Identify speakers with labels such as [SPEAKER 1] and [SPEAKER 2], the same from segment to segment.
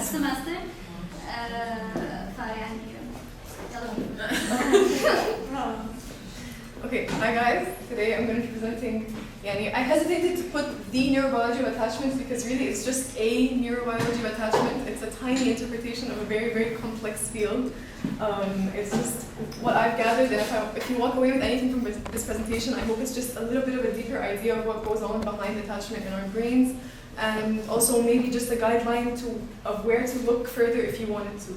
[SPEAKER 1] semester. فيعني
[SPEAKER 2] Okay, hi guys. Today I'm going to be presenting. I hesitated to put the neurobiology of attachments because really it's just a neurobiology of attachment. It's a tiny interpretation of a very, very complex field. It's just what I've gathered, and if you walk away with anything from this presentation, I hope it's just a little bit of a deeper idea of what goes on behind attachment in our brains, and also maybe just a guideline of where to look further if you wanted to.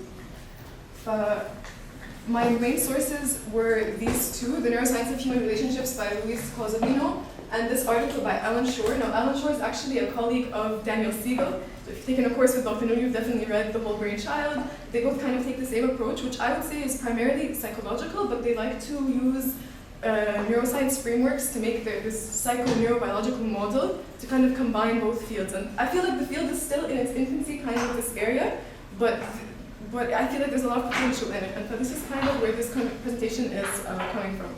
[SPEAKER 2] My main sources were these two, The Neuroscience of Human Relationships by Luis Cozzolino, and this article by Alan Shore. Now, Alan Shore is actually a colleague of Daniel Siegel. So if you've taken a course with Dr. Noor, you've definitely read The Whole Brain Child. They both kind of take the same approach, which I would say is primarily psychological, but they like to use neuroscience frameworks to make this psycho-neurobiological model to kind of combine both fields. And I feel like the field is still in its infancy, kind of this area, but I feel like there's a lot of potential in it, and so this is kind of where this kind of presentation is coming from.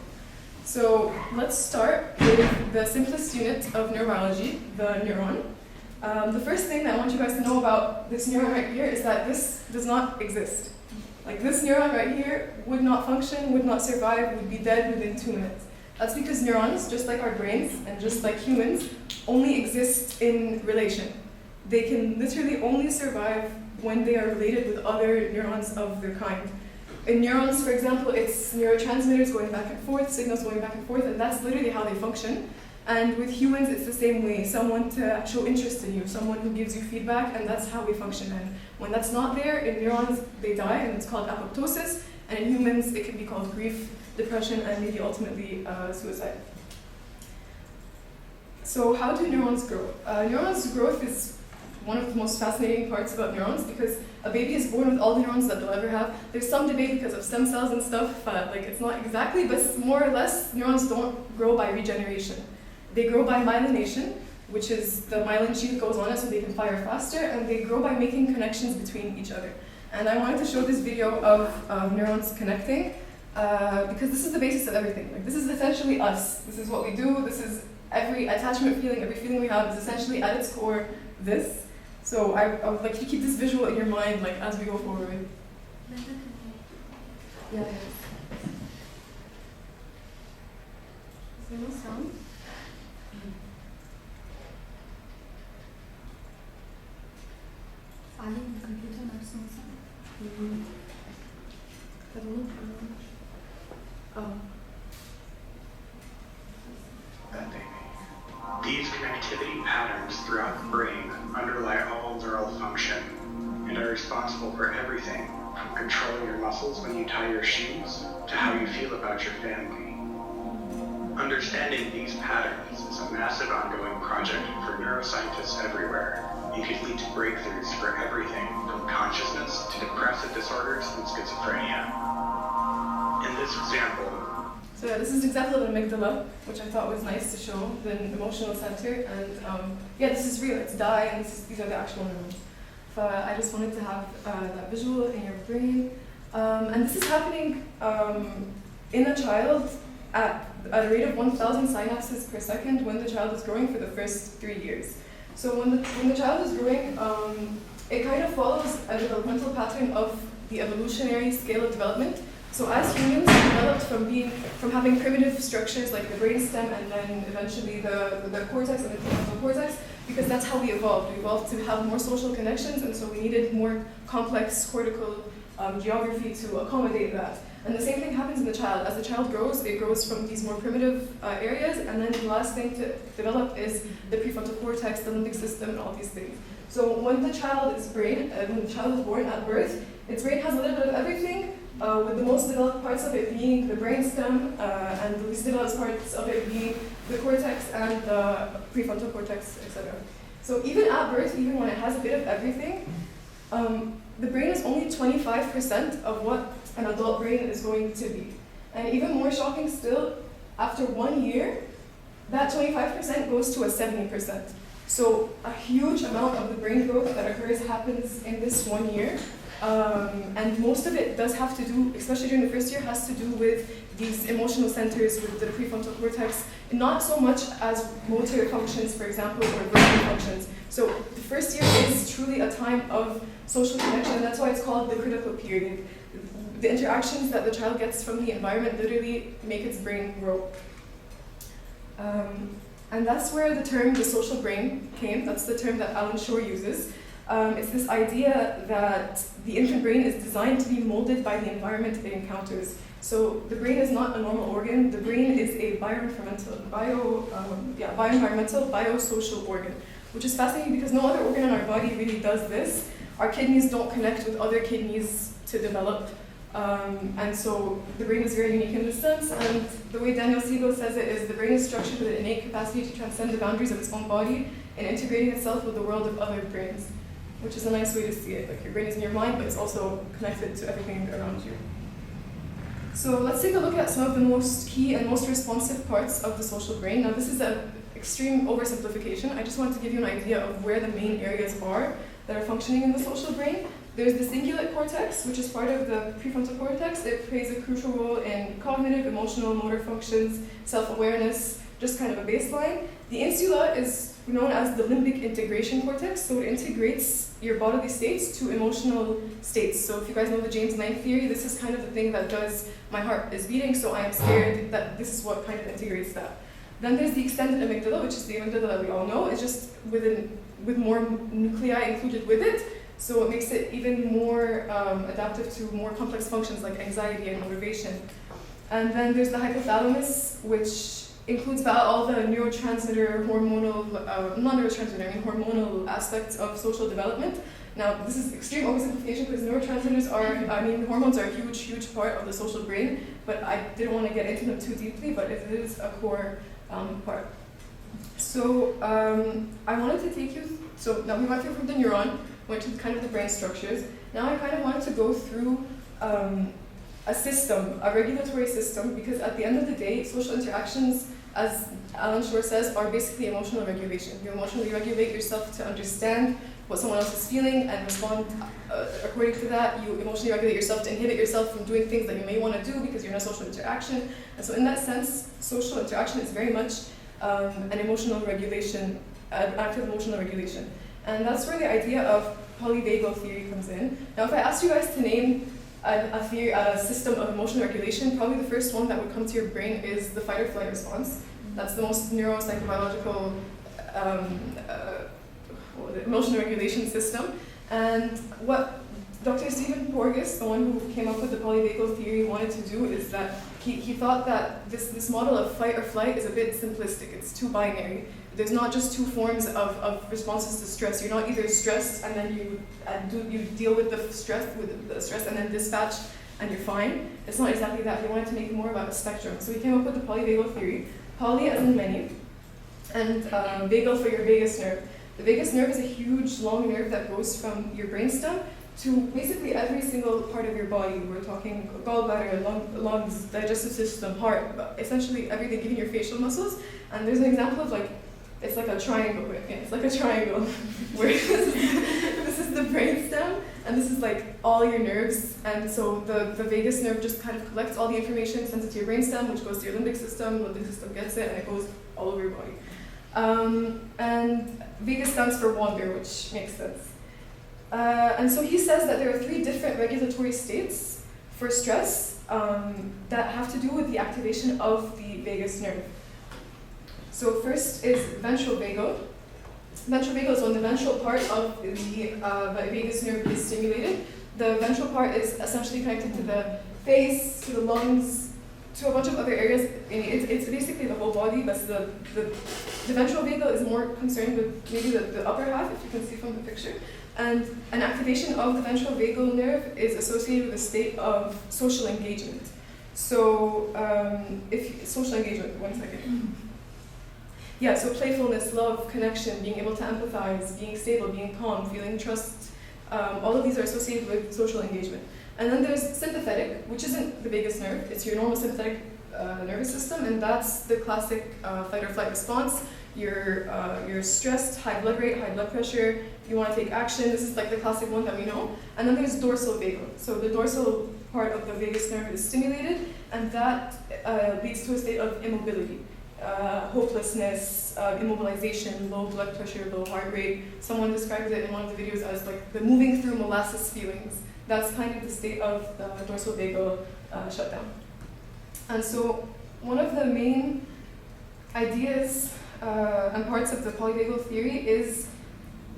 [SPEAKER 2] So let's start with the simplest unit of neurobiology, the neuron. The first thing that I want you guys to know about this neuron right here is that this does not exist. Like this neuron right here would not function, would not survive, would be dead within 2 minutes. That's because neurons, just like our brains and just like humans, only exist in relation. They can literally only survive when they are related with other neurons of their kind. In neurons, for example, it's neurotransmitters going back and forth, signals going back and forth, and that's literally how they function. And with humans, it's the same way. Someone to show interest in you, someone who gives you feedback, and that's how we function. And when that's not there, in neurons, they die, and it's called apoptosis. And in humans, it can be called grief, depression, and maybe ultimately suicide. So how do neurons grow? Neurons' growth is one of the most fascinating parts about neurons, because a baby is born with all the neurons that they'll ever have. There's some debate because of stem cells and stuff, it's not exactly, but more or less, neurons don't grow by regeneration. They grow by myelination, which is the myelin sheath goes on it so they can fire faster, and they grow by making connections between each other. And I wanted to show this video of neurons connecting, because this is the basis of everything. Like, this is essentially us. This is what we do. This is every attachment feeling, every feeling we have is essentially at its core this. So I would like you to keep this visual in your mind, like as we go forward. Yeah. Is there no sound?
[SPEAKER 1] على الكمبيوتر نفسه مثلا.
[SPEAKER 3] These connectivity patterns throughout the brain underlie all neural function and are responsible for everything from controlling your muscles when you tie your shoes to how you feel about your family. Understanding these patterns is a massive ongoing project for neuroscientists everywhere. It could lead to breakthroughs for everything from consciousness to depressive disorders and schizophrenia. In this example,
[SPEAKER 2] so yeah, this is an example of an amygdala, which I thought was nice to show, the emotional center, and this is real, it's dye, and these are the actual neurons. I just wanted to have that visual in your brain. And this is happening in a child at a rate of 1,000 synapses per second when the child is growing for the first 3 years. So when the child is growing, it kind of follows a developmental pattern of the evolutionary scale of development. So as humans, we developed from having primitive structures like the brainstem and then eventually the cortex and the prefrontal cortex, because that's how we evolved. We evolved to have more social connections, and so we needed more complex cortical geography to accommodate that. And the same thing happens in the child. As the child grows, it grows from these more primitive areas, and then the last thing to develop is the prefrontal cortex, the limbic system, and all these things. So when the child is born at birth, its brain has a little bit of everything, with the most developed parts of it being the brainstem, and the least developed parts of it being the cortex and the prefrontal cortex, etc. So even at birth, even when it has a bit of everything, the brain is only 25% of what an adult brain is going to be. And even more shocking still, after 1 year, that 25% goes to a 70%. So a huge amount of the brain growth that occurs happens in this 1 year. And most of it does have to do, especially during the first year, has to do with these emotional centers with the prefrontal cortex, not so much as motor functions, for example, or verbal functions. So the first year is truly a time of social connection, and that's why it's called the critical period. The interactions that the child gets from the environment literally make its brain grow. And that's where the term the social brain came. That's the term that Alan Shore uses. It's this idea that the infant brain is designed to be molded by the environment it encounters. So the brain is not a normal organ. The brain is a bioenvironmental, biosocial organ, which is fascinating because no other organ in our body really does this. Our kidneys don't connect with other kidneys to develop. And so the brain is very unique in this sense. And the way Daniel Siegel says it is the brain is structured with an innate capacity to transcend the boundaries of its own body and integrating itself with the world of other brains, which is a nice way to see it. Like your brain is in your mind, but it's also connected to everything around you. So let's take a look at some of the most key and most responsive parts of the social brain. Now this is an extreme oversimplification. I just want to give you an idea of where the main areas are that are functioning in the social brain. There's the cingulate cortex, which is part of the prefrontal cortex. It plays a crucial role in cognitive, emotional, motor functions, self-awareness, just kind of a baseline. The insula is known as the limbic integration cortex, so it integrates your bodily states to emotional states. So if you guys know the James 9 theory, this is kind of the thing that does my heart is beating, so I am scared, that this is what kind of integrates that. Then there's the extended amygdala, which is the amygdala that we all know. It's just with more nuclei included with it. So it makes it even more adaptive to more complex functions like anxiety and motivation. And then there's the hypothalamus, which includes all the neurotransmitter, hormonal aspects of social development. Now, this is extreme oversimplification because neurotransmitters hormones are a huge part of the social brain, but I didn't want to get into them too deeply, but it is a core part. So I wanted to take you, so now we went through from the neuron, went to kind of the brain structures. Now I kind of wanted to go through a system, a regulatory system, because at the end of the day, social interactions, as Alan Shore says, are basically emotional regulation. You emotionally regulate yourself to understand what someone else is feeling and respond according to that. You emotionally regulate yourself to inhibit yourself from doing things that you may want to do because you're in a social interaction. And so in that sense, social interaction is very much an emotional regulation, active emotional regulation. And that's where the idea of polyvagal theory comes in. Now, if I asked you guys to name a system of emotional regulation, probably the first one that would come to your brain is the fight or flight response. That's the most neuropsychobiological emotional regulation system. And what Dr. Stephen Porges, the one who came up with the polyvagal theory, wanted to do is that he thought that this model of fight or flight is a bit simplistic. It's too binary. There's not just two forms of responses to stress. You're not either stressed and then you deal with the stress and then dispatch and you're fine. It's not exactly that. He wanted to make it more about a spectrum. So he came up with the polyvagal theory. Poly as in many, and vagal for your vagus nerve. The vagus nerve is a huge, long nerve that goes from your brainstem to basically every single part of your body. We're talking gallbladder, lungs, digestive system, heart, essentially everything, even your facial muscles. And there's an example of it's like a triangle. Yeah, it's like a triangle where this is the brainstem, and this is like all your nerves. And so the vagus nerve just kind of collects all the information, sends it to your brainstem, which goes to your limbic system gets it, and it goes all over your body. And vagus stands for wander, which makes sense. And so he says that there are 3 different regulatory states for stress that have to do with the activation of the vagus nerve. So first is ventral vagal. Ventral vagal is when the ventral part of the vagus nerve is stimulated. The ventral part is essentially connected to the face, to the lungs, to a bunch of other areas. It's basically the whole body, but the ventral vagal is more concerned with maybe the upper half, if you can see from the picture. And an activation of the ventral vagal nerve is associated with a state of social engagement. So, social engagement, one second. Yeah, so playfulness, love, connection, being able to empathize, being stable, being calm, feeling trust, all of these are associated with social engagement. And then there's sympathetic, which isn't the vagus nerve, it's your normal sympathetic nervous system, and that's the classic fight or flight response. You're stressed, high blood rate, high blood pressure, you want to take action. This is like the classic one that we know. And then there's dorsal vagal. So the dorsal part of the vagus nerve is stimulated, and that leads to a state of immobility, hopelessness, immobilization, low blood pressure, low heart rate. Someone described it in one of the videos as like the moving through molasses feelings. That's kind of the state of the dorsal vagal shutdown. And so one of the main ideas and parts of the polyvagal theory is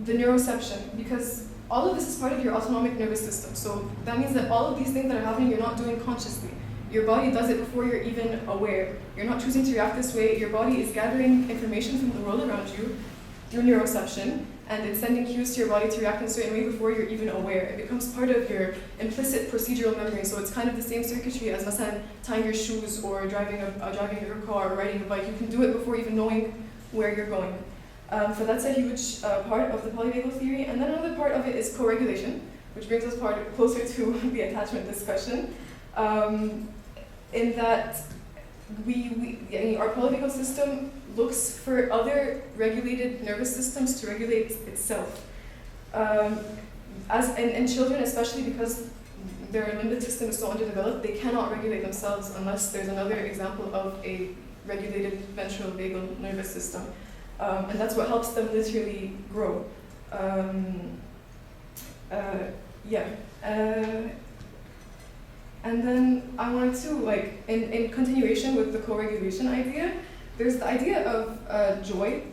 [SPEAKER 2] the neuroception, because all of this is part of your autonomic nervous system. So that means that all of these things that are happening, you're not doing consciously. Your body does it before you're even aware. You're not choosing to react this way. Your body is gathering information from the world around you through neuroception, and it's sending cues to your body to react in a certain way before you're even aware. It becomes part of your implicit procedural memory. So it's kind of the same circuitry as tying your shoes or driving your car or riding a bike. You can do it before even knowing where you're going. So that's a huge part of the polyvagal theory. And then another part of it is co-regulation, which brings us closer to the attachment discussion. In that our polyvagal system looks for other regulated nervous systems to regulate itself. As in children, especially because their limbic system is so underdeveloped, they cannot regulate themselves unless there's another example of a regulated ventral vagal nervous system. And that's what helps them literally grow. And then I wanted to, in continuation with the co-regulation idea, there's the idea of joy,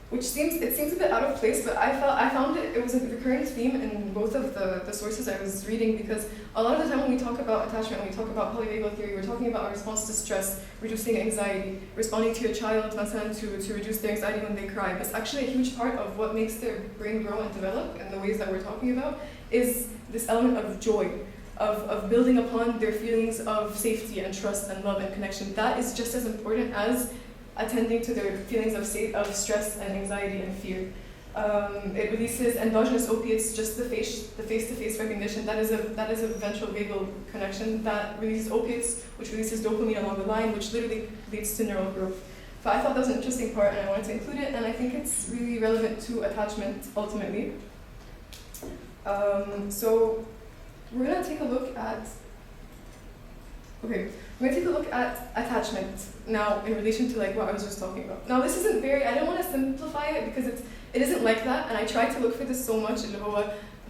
[SPEAKER 2] which seems a bit out of place, but I found it was a recurring theme in both of the sources I was reading, because a lot of the time when we talk about attachment, when we talk about polyvagal theory, we're talking about our response to stress, reducing anxiety, responding to your child to reduce their anxiety when they cry. But it's actually a huge part of what makes their brain grow and develop in the ways that we're talking about is this element of joy, of building upon their feelings of safety and trust and love and connection. That is just as important as attending to their feelings of stress and anxiety and fear. It releases endogenous opiates, just the face-to-face recognition. That is a ventral vagal connection that releases opiates, which releases dopamine along the line, which literally leads to neural growth. But I thought that was an interesting part, and I wanted to include it, and I think it's really relevant to attachment ultimately. So we're going to take a look at attachment now in relation to what I was just talking about. Now this isn't I don't want to simplify it because it isn't like that, and I tried to look for this so much.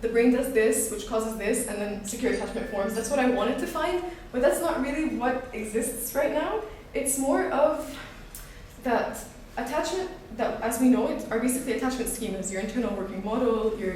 [SPEAKER 2] The brain does this, which causes this, and then secure attachment forms. That's what I wanted to find, but that's not really what exists right now. It's more of that attachment that, as we know it, are basically attachment schemas. Your internal working model, your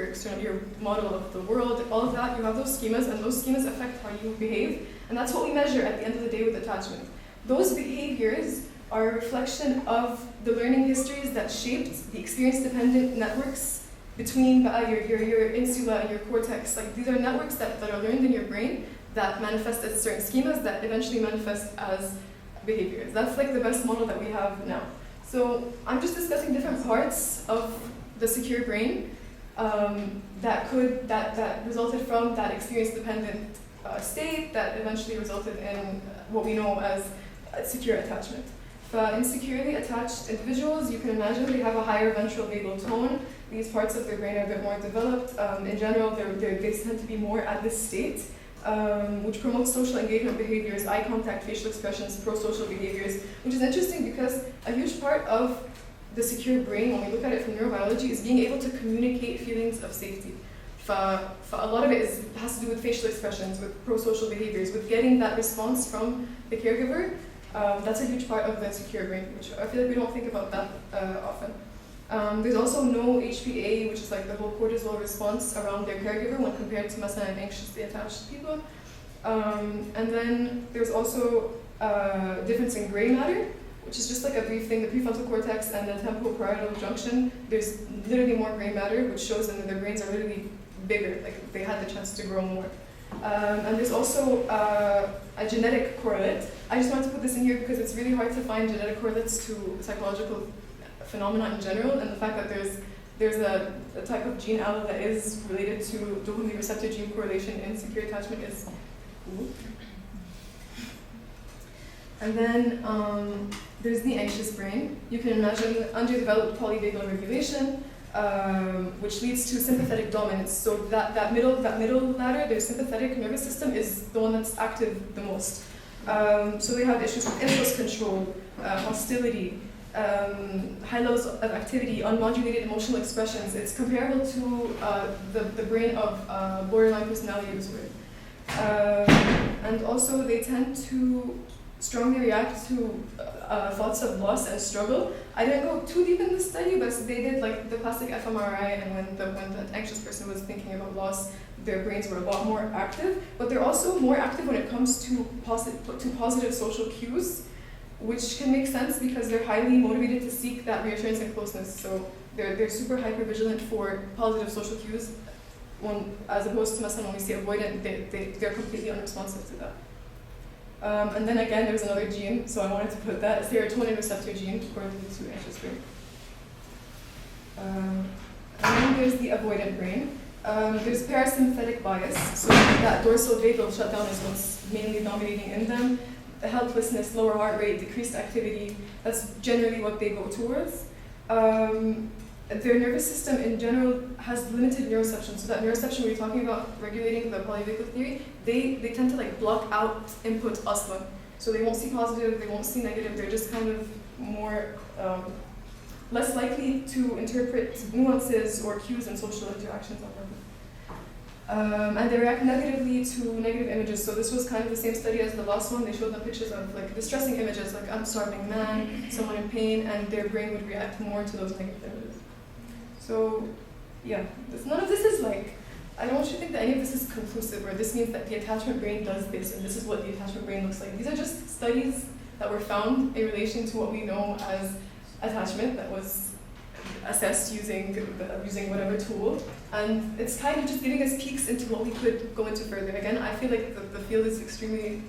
[SPEAKER 2] external, your model of the world, all of that. You have those schemas, and those schemas affect how you behave, and that's what we measure at the end of the day with attachment. Those behaviors are a reflection of the learning histories that shaped the experience-dependent networks between your insula and your cortex. These are networks that are learned in your brain that manifest as certain schemas that eventually manifest as behaviors. That's the best model that we have now. So I'm just discussing different parts of the secure brain that resulted from that experience-dependent state that eventually resulted in what we know as secure attachment. For insecurely attached individuals, you can imagine they have a higher ventral vagal tone. These parts of their brain are a bit more developed. In general, they tend to be more at this state, which promotes social engagement behaviors, eye contact, facial expressions, pro-social behaviors, which is interesting because a huge part of the secure brain, when we look at it from neurobiology, is being able to communicate feelings of safety. A lot of it has to do with facial expressions, with pro-social behaviors, with getting that response from the caregiver. That's a huge part of the secure brain, which I feel we don't think about that often. There's also no HPA, which is the whole cortisol response around their caregiver when compared to مثلا anxiously attached people. And then there's also a difference in gray matter, which is just a brief thing. The prefrontal cortex and the temporal-parietal junction, there's literally more gray matter, which shows them that their brains are literally bigger, they had the chance to grow more. And there's also a genetic correlate. I just wanted to put this in here because it's really hard to find genetic correlates to psychological phenomena in general, and the fact that there's a type of gene allele that is related to dopamine receptor gene correlation in secure attachment is cool. And then there's the anxious brain. You can imagine underdeveloped polyvagal regulation, which leads to sympathetic dominance. So that middle ladder, their sympathetic nervous system, is the one that's active the most. So they have issues with impulse control, hostility, high levels of activity, unmodulated emotional expressions. It's comparable to the brain of borderline personality disorder. And also they tend to strongly react to thoughts of loss and struggle. I didn't go too deep in this study, but they did like the classic fMRI, and when the anxious person was thinking about loss, their brains were a lot more active, but they're also more active when it comes to positive social cues, which can make sense because they're highly motivated to seek that reassurance and closeness. So they're super hyper vigilant for positive social cues, as opposed to when we see avoidant, they're completely unresponsive to that. And then again, there's another gene, so I wanted to put that, serotonin receptor gene, correlated to anxious brain. And then there's the avoidant brain. There's parasympathetic bias, so that dorsal vagal shutdown is what's mainly dominating in them. The helplessness, lower heart rate, decreased activity, that's generally what they go towards. Their nervous system in general has limited neuroception. So that neuroception we're talking about regulating the polyvagal theory, they tend to like block out input asla. So they won't see positive, they won't see negative, they're just kind of more less likely to interpret nuances or cues in social interactions on them. And they react negatively to negative images. So this was kind of the same study as the last one. They showed them pictures of like distressing images, like I'm starving man, someone in pain, and their brain would react more to those negative images. So yeah, none of this is like, I don't want you to think that any of this is conclusive, or this means that the attachment brain does this, and this is what the attachment brain looks like. These are just studies that were found in relation to what we know as attachment that was assessed using whatever tool, and it's kind of just giving us peeks into what we could go into further. Again, I feel like the field is extremely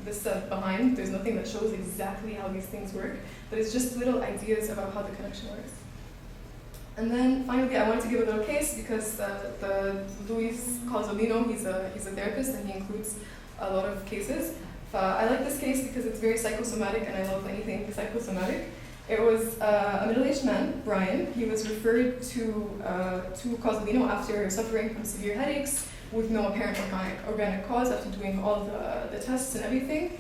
[SPEAKER 2] behind. There's nothing that shows exactly how these things work, but it's just little ideas about how the connection works. And then finally, I wanted to give a little case because the Luis Cozzolino, he's a therapist, and he includes a lot of cases. I like this case because it's very psychosomatic, and I love anything psychosomatic. It was a middle-aged man, Brian. He was referred to Cozzolino after suffering from severe headaches with no apparent organic cause after doing all the tests and everything.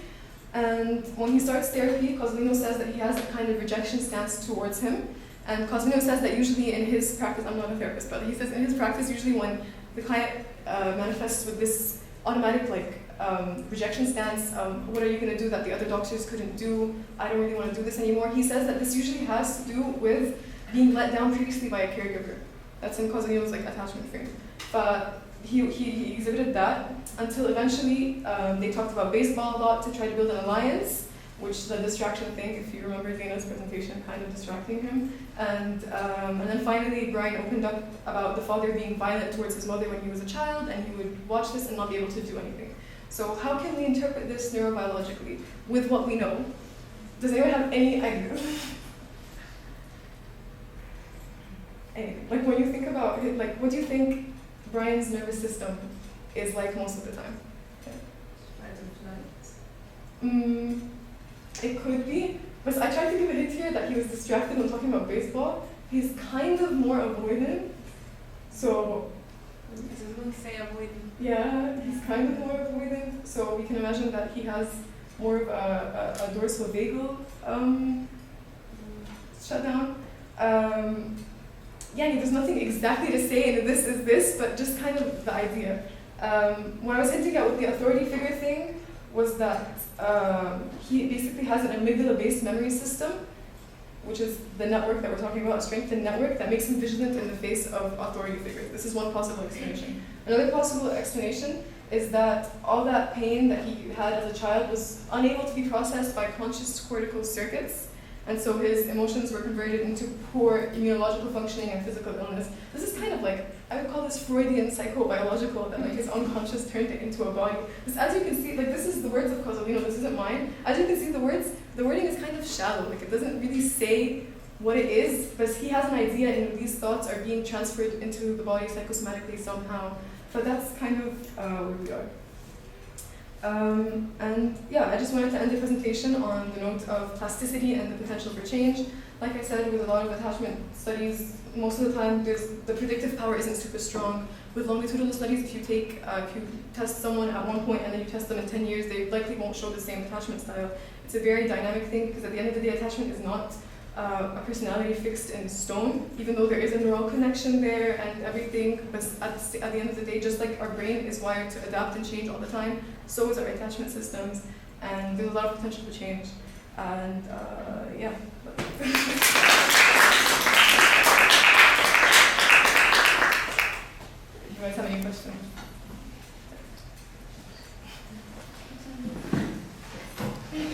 [SPEAKER 2] And when he starts therapy, Cozzolino says that he has a kind of rejection stance towards him. And Cozzolino says that usually in his practice, I'm not a therapist, but he says in his practice, usually when the client manifests with this automatic rejection stance, what are you going to do that the other doctors couldn't do? I don't really want to do this anymore. He says that this usually has to do with being let down previously by a caregiver. That's in Cozzolino's attachment frame. But he exhibited that until eventually they talked about baseball a lot to try to build an alliance, which the distraction thing, if you remember Zaina's presentation, kind of distracting him. And then finally, Brian opened up about the father being violent towards his mother when he was a child, and he would watch this and not be able to do anything. So how can we interpret this neurobiologically with what we know? Does anyone have any idea? Anything. Like when you think about it, like what do you think Brian's nervous system is like most of the time? Okay. It could be, but I tried to give a hint here that he was distracted when talking about baseball. He's kind of more avoidant, so yeah, he's kind of more avoidant. So we can imagine that he has more of a dorsal vagal shutdown. Yeah, there's nothing exactly to say in this is this, but just kind of the idea. What I was hinting at with the authority figure thing was that he basically has an amygdala-based memory system, which is the network that we're talking about, a strengthened network that makes him vigilant in the face of authority figures. This is one possible explanation. Another possible explanation is that all that pain that he had as a child was unable to be processed by conscious cortical circuits, and so his emotions were converted into poor immunological functioning and physical illness. This is kind of like, I would call this Freudian psychobiological, that his unconscious turned it into a body. Because as you can see, this is the words of Cozzolino, this isn't mine. As you can see, the wording is kind of shallow, it doesn't really say what it is, but he has an idea and these thoughts are being transferred into the body psychosomatically somehow. But that's kind of where we are. And yeah, I just wanted to end the presentation on the note of plasticity and the potential for change. like I said, with a lot of attachment studies, most of the time the predictive power isn't super strong. With longitudinal studies, if you test someone at one point and then you test them in 10 years, they likely won't show the same attachment style. It's a very dynamic thing because at the end of the day, attachment is not a personality fixed in stone, even though there is a neural connection there and everything. But at the end of the day, just like our brain is wired to adapt and change all the time, so is our attachment systems, and there's a lot of potential for change. And yeah.